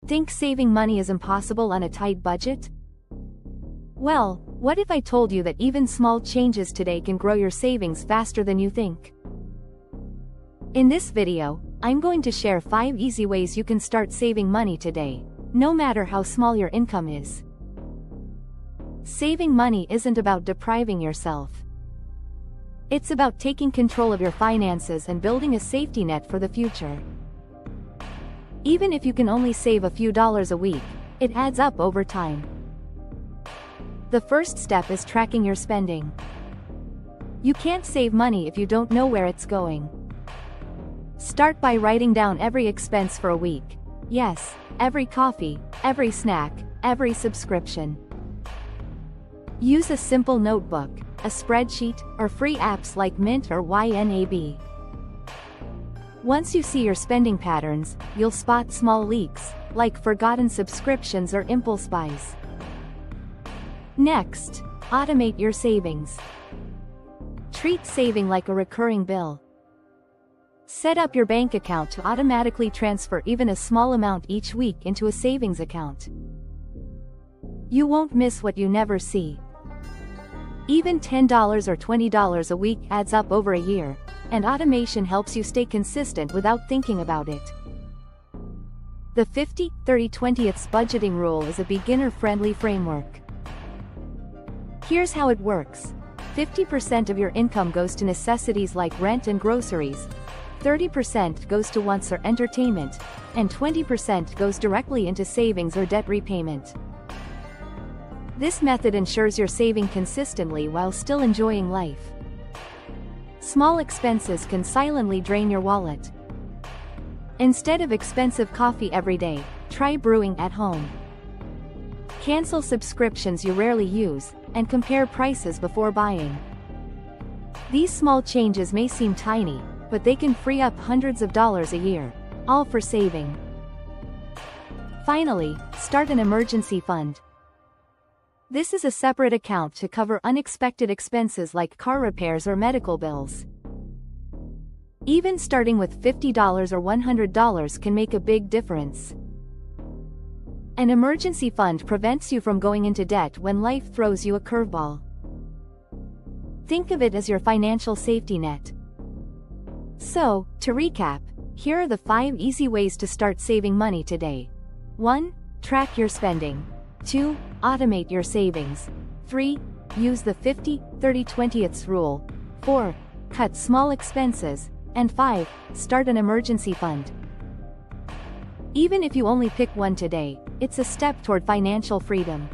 Think saving money is impossible on a tight budget? Well, what if I told you that even small changes today can grow your savings faster than you think? In this video, I'm going to share 5 easy ways you can start saving money today, no matter how small your income is. Saving money isn't about depriving yourself. It's about taking control of your finances and building a safety net for the future. Even if you can only save a few dollars a week, it adds up over time. The first step is tracking your spending. You can't save money if you don't know where it's going. Start by writing down every expense for a week. Yes, every coffee, every snack, every subscription. Use a simple notebook, a spreadsheet, or free apps like Mint or YNAB. Once you see your spending patterns, you'll spot small leaks, like forgotten subscriptions or impulse buys. Next, automate your savings. Treat saving like a recurring bill. Set up your bank account to automatically transfer even a small amount each week into a savings account. You won't miss what you never see. Even $10 or $20 a week adds up over a year, and automation helps you stay consistent without thinking about it. The 50-30-20 budgeting rule is a beginner-friendly framework. Here's how it works. 50% of your income goes to necessities like rent and groceries, 30% goes to wants or entertainment, and 20% goes directly into savings or debt repayment. This method ensures you're saving consistently while still enjoying life. Small expenses can silently drain your wallet. Instead of expensive coffee every day, try brewing at home. Cancel subscriptions you rarely use, and compare prices before buying. These small changes may seem tiny, but they can free up hundreds of dollars a year, all for saving. Finally, start an emergency fund. This is a separate account to cover unexpected expenses like car repairs or medical bills. Even starting with $50 or $100 can make a big difference. An emergency fund prevents you from going into debt when life throws you a curveball. Think of it as your financial safety net. So, to recap, here are the 5 easy ways to start saving money today. 1. Track your spending. 2. Automate your savings. 3. Use the 50-30-20 rule. 4. Cut small expenses. And 5. Start an emergency fund. Even if you only pick one today, it's a step toward financial freedom.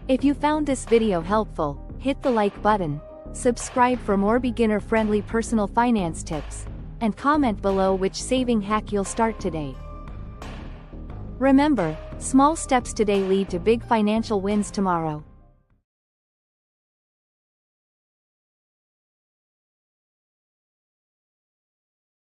If you found this video helpful, hit the like button, subscribe for more beginner-friendly personal finance tips, and comment below which saving hack you'll start today. Remember, small steps today lead to big financial wins tomorrow.